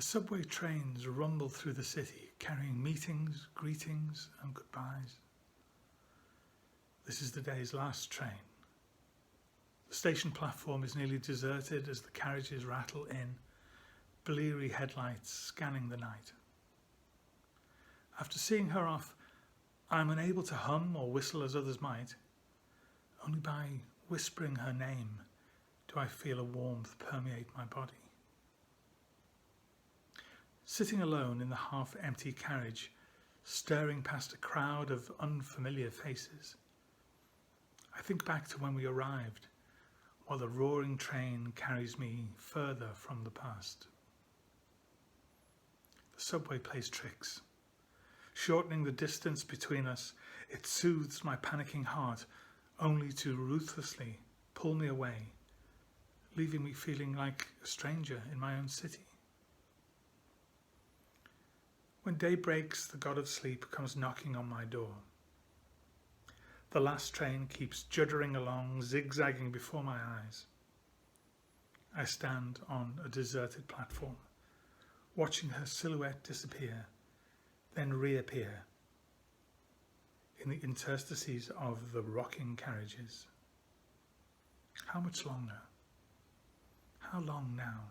The subway trains rumble through the city, carrying meetings, greetings, and goodbyes. This is the day's last train. The station platform is nearly deserted as the carriages rattle in, bleary headlights scanning the night. After seeing her off, I am unable to hum or whistle as others might. Only by whispering her name do I feel a warmth permeate my body. Sitting alone in the half-empty carriage, staring past a crowd of unfamiliar faces, I think back to when we arrived, while the roaring train carries me further from the past. The subway plays tricks. Shortening the distance between us, it soothes my panicking heart, only to ruthlessly pull me away, leaving me feeling like a stranger in my own city. When day breaks, the god of sleep comes knocking on my door. The last train keeps juddering along, zigzagging before my eyes. I stand on a deserted platform, watching her silhouette disappear, then reappear in the interstices of the rocking carriages. How much longer? How long now?